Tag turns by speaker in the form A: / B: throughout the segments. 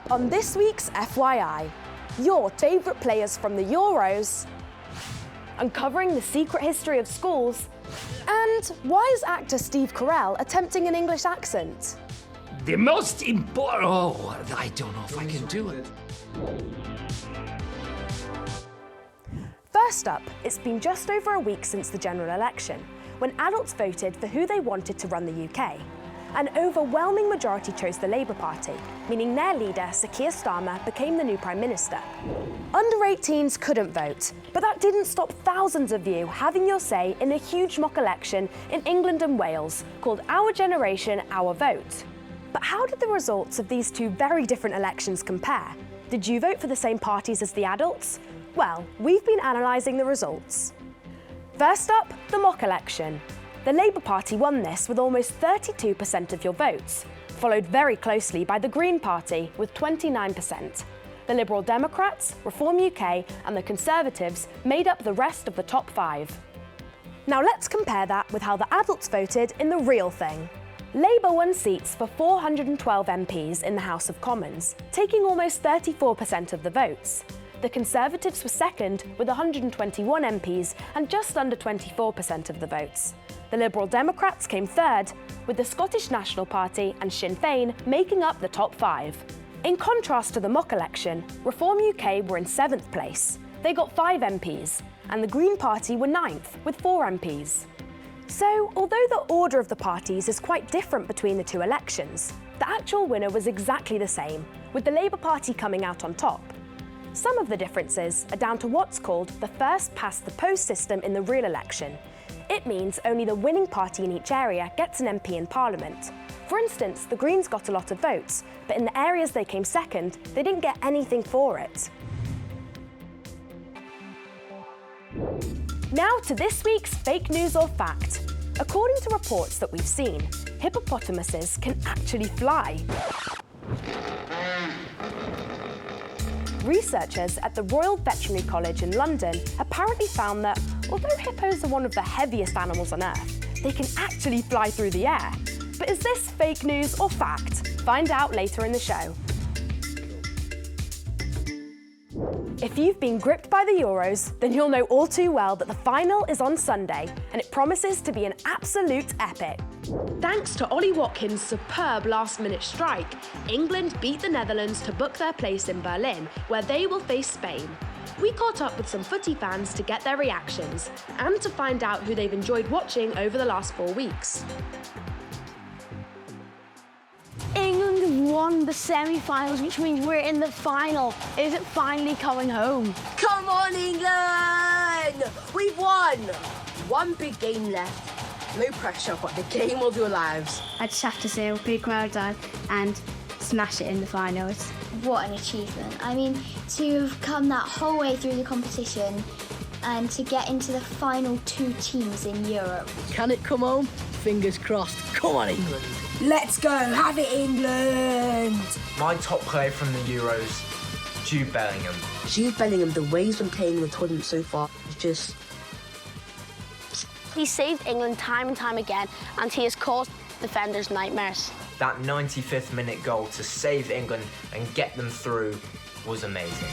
A: up on this week's FYI, your favourite players from the Euros, uncovering the secret history of schools, and why is actor Steve Carell attempting an English accent?
B: The most important... Oh, I don't know if I can do it.
A: First up, it's been just over a week since the general election, when adults voted for who they wanted to run the UK. An overwhelming majority chose the Labour Party, meaning their leader, Sir Keir Starmer, became the new Prime Minister. Under-18s couldn't vote, but that didn't stop thousands of you having your say in a huge mock election in England and Wales called Our Generation, Our Vote. But how did the results of these two very different elections compare? Did you vote for the same parties as the adults? Well, we've been analysing the results. First up, the mock election. The Labour Party won this with almost 32% of your votes, followed very closely by the Green Party with 29%. The Liberal Democrats, Reform UK and the Conservatives made up the rest of the top 5. Now let's compare that with how the adults voted in the real thing. Labour won seats for 412 MPs in the House of Commons, taking almost 34% of the votes. The Conservatives were second with 121 MPs and just under 24% of the votes. The Liberal Democrats came third, with the Scottish National Party and Sinn Féin making up the top 5. In contrast to the mock election, Reform UK were in 7th place. They got 5 MPs, and the Green Party were 9th with 4 MPs. So, although the order of the parties is quite different between the two elections, the actual winner was exactly the same, with the Labour Party coming out on top. Some of the differences are down to what's called the first-past-the-post system in the real election. It means only the winning party in each area gets an MP in Parliament. For instance, the Greens got a lot of votes, but in the areas they came second, they didn't get anything for it. Now to this week's fake news or fact. According to reports that we've seen, hippopotamuses can actually fly. Researchers at the Royal Veterinary College in London apparently found that, although hippos are one of the heaviest animals on Earth, they can actually fly through the air. But is this fake news or fact? Find out later in the show. If you've been gripped by the Euros, then you'll know all too well that the final is on Sunday, and it promises to be an absolute epic. Thanks to Ollie Watkins' superb last-minute strike, England beat the Netherlands to book their place in Berlin, where they will face Spain. We caught up with some footy fans to get their reactions, and to find out who they've enjoyed watching over the last 4 weeks.
C: England have won the semi-finals, which means we're in the final. Is it finally coming home?
D: Come on, England! We've won! One big game left. No pressure, but the game of your lives.
E: I just have to say I'm pretty well done and smash it in the finals.
F: What an achievement. I mean, to have come that whole way through the competition and to get into the final 2 teams in Europe.
D: Can it come home? Fingers crossed. Come on, England.
G: Let's go, have it, England!
H: My top player from the Euros, Jude Bellingham.
D: Jude Bellingham, the way he's been playing in the tournament so far is just...
C: He saved England time and time again, and he has caused defenders nightmares.
H: That 95th minute goal to save England and get them through was amazing.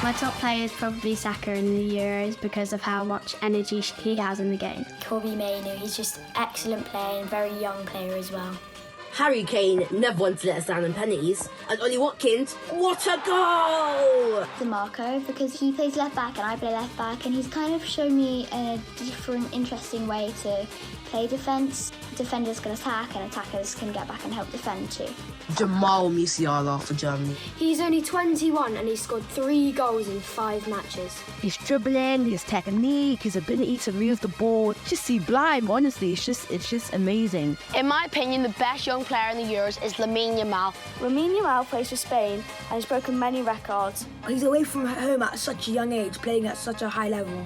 E: My top player is probably Saka in the Euros because of how much energy he has in the game.
F: Kobe Mainoo, he's just an excellent player and very young player as well.
D: Harry Kane never wanted to let us down in penalties. And Ollie Watkins, what a goal!
F: DeMarco, because he plays left back and I play left back, and he's kind of shown me a different, interesting way to play defence. Defenders can attack and attackers can get back and help defend too.
D: Jamal Musiala for Germany.
I: He's only 21 and he's scored 3 goals in 5 matches.
J: His dribbling, his technique, his ability to move the ball, just sublime, honestly, it's just amazing.
C: In my opinion, the best young player in the Euros is Lamine Yamal.
I: Lamine Yamal plays for Spain and has broken many records.
G: He's away from home at such a young age, playing at such a high level.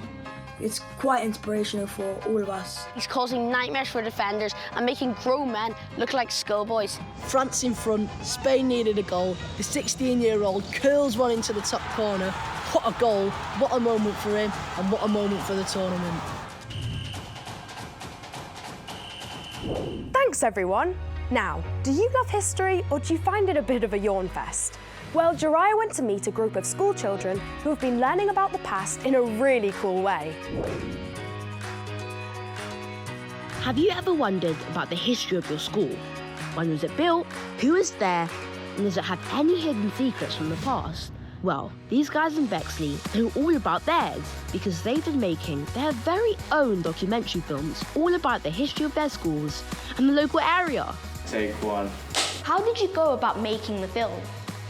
G: It's quite inspirational for all of us.
C: He's causing nightmares for defenders and making grown men look like schoolboys.
D: France in front, Spain needed a goal. The 16-year-old curls one into the top corner. What a goal, what a moment for him, and what a moment for the tournament.
A: Thanks, everyone. Now, do you love history or do you find it a bit of a yawn fest? Well, Jariah went to meet a group of school children who have been learning about the past in a really cool way.
J: Have you ever wondered about the history of your school? When was it built? Who was there? And does it have any hidden secrets from the past? Well, these guys in Bexley know all about theirs because they've been making their very own documentary films all about the history of their schools and the local area.
K: Take one.
C: How did you go about making the film?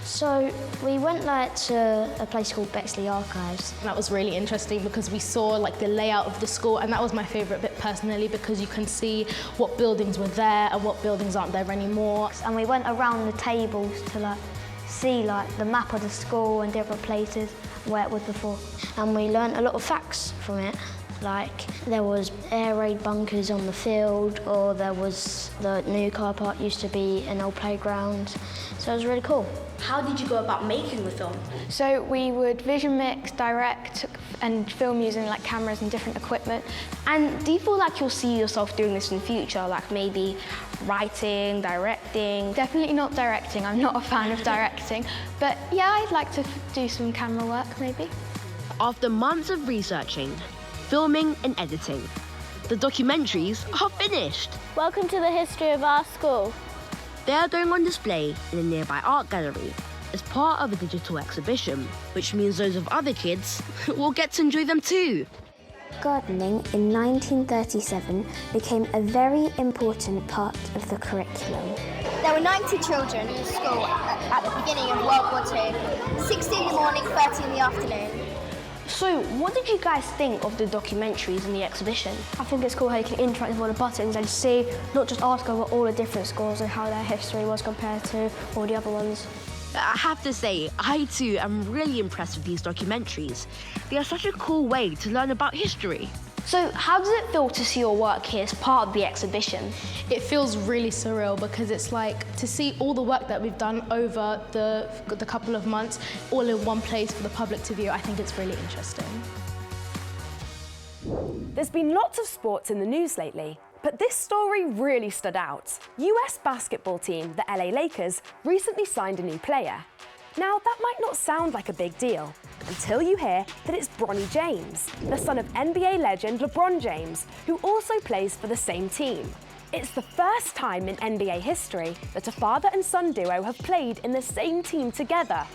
L: So we went to a place called Bexley Archives.
I: That was really interesting because we saw the layout of the school, and that was my favourite bit personally because you can see what buildings were there and what buildings aren't there anymore.
L: And we went around the tables to see the map of the school and different places where it was before. And we learnt a lot of facts from it. There was air raid bunkers on the field, or there was the new car park used to be an old playground. So it was really cool.
C: How did you go about making the film?
M: So we would vision mix, direct, and film using cameras and different equipment.
C: And do you feel like you'll see yourself doing this in the future, maybe writing, directing?
M: Definitely not directing. I'm not a fan of directing. But yeah, I'd like to do some camera work maybe.
J: After months of researching, filming and editing, the documentaries are finished.
N: Welcome to the history of our school.
J: They are going on display in a nearby art gallery as part of a digital exhibition, which means those of other kids will get to enjoy them too.
L: Gardening in 1937 became a very important part of the curriculum.
F: There were 90 children in the school at the beginning of World War II, 60 in the morning, 30 in the afternoon.
C: So, what did you guys think of the documentaries and the exhibition?
M: I think it's cool how you can interact with all the buttons and see not just our school, but all the different schools and how their history was compared to all the other ones.
J: I have to say, I too am really impressed with these documentaries. They are such a cool way to learn about history.
C: So, how does it feel to see your work here as part of the exhibition?
I: It feels really surreal because it's to see all the work that we've done over the couple of months all in one place for the public to view. I think it's really interesting.
A: There's been lots of sports in the news lately, but this story really stood out. US basketball team, the LA Lakers, recently signed a new player. Now, that might not sound like a big deal until you hear that it's Bronny James, the son of NBA legend LeBron James, who also plays for the same team. It's the first time in NBA history that a father and son duo have played in the same team together.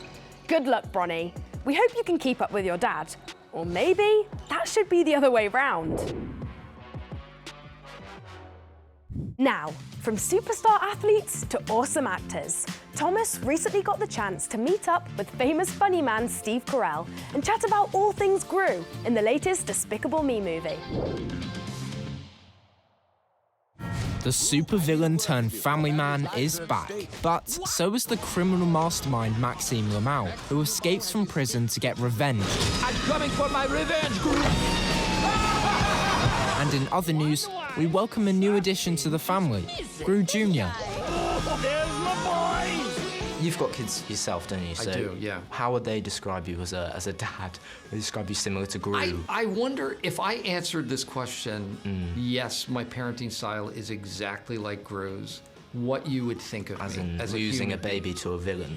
A: Good luck, Bronny. We hope you can keep up with your dad. Or maybe that should be the other way round. Now, from superstar athletes to awesome actors, Thomas recently got the chance to meet up with famous funny man Steve Carell and chat about all things Gru in the latest Despicable Me movie.
O: The supervillain turned family man is back, but so is the criminal mastermind Maxime Lamau, who escapes from prison to get revenge.
B: I'm coming for my revenge, Gru!
O: And in other news, we welcome a new addition to the family, Gru Jr.
B: There's my boys!
H: You've got kids yourself, don't you? So
P: I do, yeah.
H: How would they describe you as a dad? Would they describe you similar to Gru?
P: I wonder if I answered this question, yes, my parenting style is exactly like Gru's, what you would think of
H: as
P: me
H: in
P: as
H: losing
P: a
H: a baby to a villain.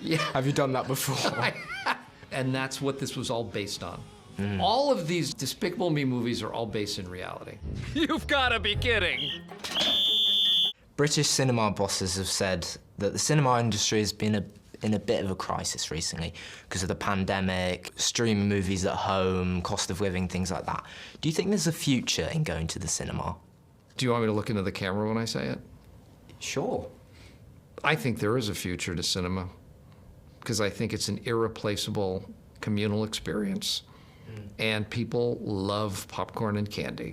P: Yeah.
H: Have you done that before?
P: And that's what this was all based on. All of these Despicable Me movies are all based in reality.
B: You've got to be kidding!
H: British cinema bosses have said that the cinema industry has been in a bit of a crisis recently because of the pandemic, streaming movies at home, cost of living, things like that. Do you think there's a future in going to the cinema?
P: Do you want me to look into the camera when I say it?
H: Sure.
P: I think there is a future to cinema because I think it's an irreplaceable communal experience. And people love popcorn and candy.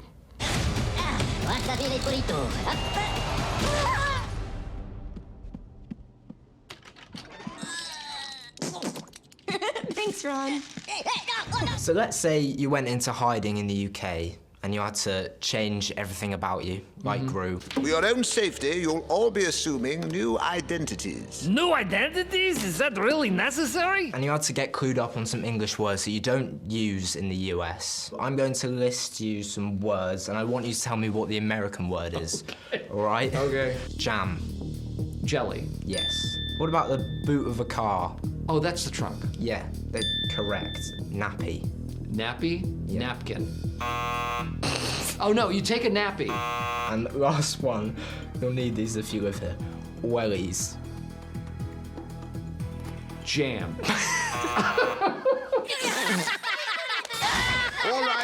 C: Thanks, Ron.
H: So let's say you went into hiding in the UK and you had to change everything about you, like Gru.
K: For your own safety, you'll all be assuming new identities.
B: New identities? Is that really necessary?
H: And you had to get clued up on some English words that you don't use in the US. I'm going to list you some words, and I want you to tell me what the American word is. All right?
P: Okay.
H: Jam.
P: Jelly.
H: Yes. What about the boot of a car?
P: Oh, that's the trunk.
H: Yeah, they're correct. Nappy.
P: Nappy? Yeah. Napkin. Oh no, you take a nappy.
H: And the last one, you'll need these if you live here. Wellies.
P: Jam.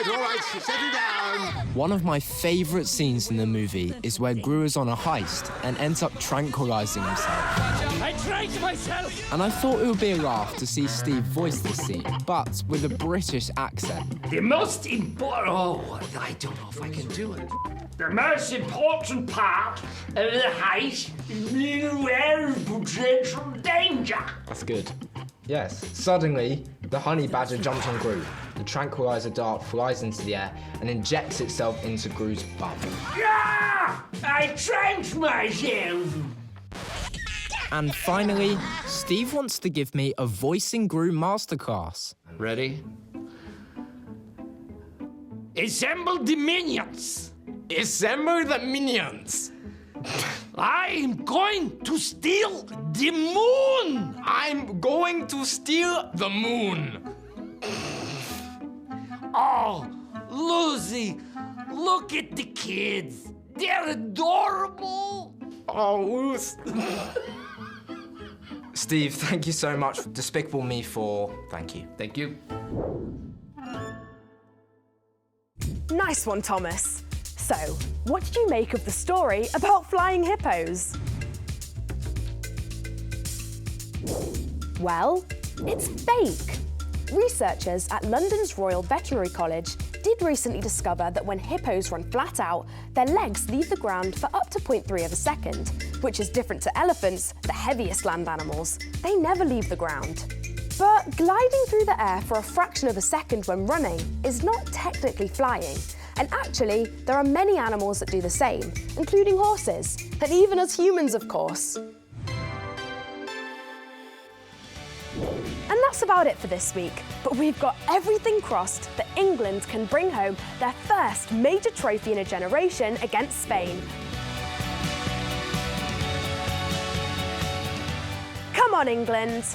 K: All right, settle down.
O: One of my favourite scenes in the movie is where Gru is on a heist and ends up tranquilizing himself.
B: I drank myself!
O: And I thought it would be a laugh to see Steve voice this scene, but with a British accent.
B: The most important... Oh, I don't know if I can do it. The most important part of the heist is being aware of potential danger.
H: That's good. Yes. Suddenly, the honey badger jumps on Gru. The tranquilizer dart flies into the air and injects itself into Gru's bum.
B: Yeah! I drank myself!
O: And finally, Steve wants to give me a voicing Gru masterclass.
P: Ready?
B: Assemble the minions!
H: Assemble the minions!
B: I am going to steal the moon!
H: I'm going to steal the moon!
B: Oh, Lucy, look at the kids. They're adorable.
H: Oh, Luce. Steve, thank you so much. Despicable Me 4, thank you.
P: Thank you.
A: Nice one, Thomas. So, what did you make of the story about flying hippos? Well, it's fake. Researchers at London's Royal Veterinary College did recently discover that when hippos run flat out, their legs leave the ground for up to 0.3 of a second, which is different to elephants, the heaviest land animals. They never leave the ground. But gliding through the air for a fraction of a second when running is not technically flying. And actually, there are many animals that do the same, including horses, and even us humans, of course. And that's about it for this week, but we've got everything crossed that England can bring home their first major trophy in a generation against Spain. Come on, England!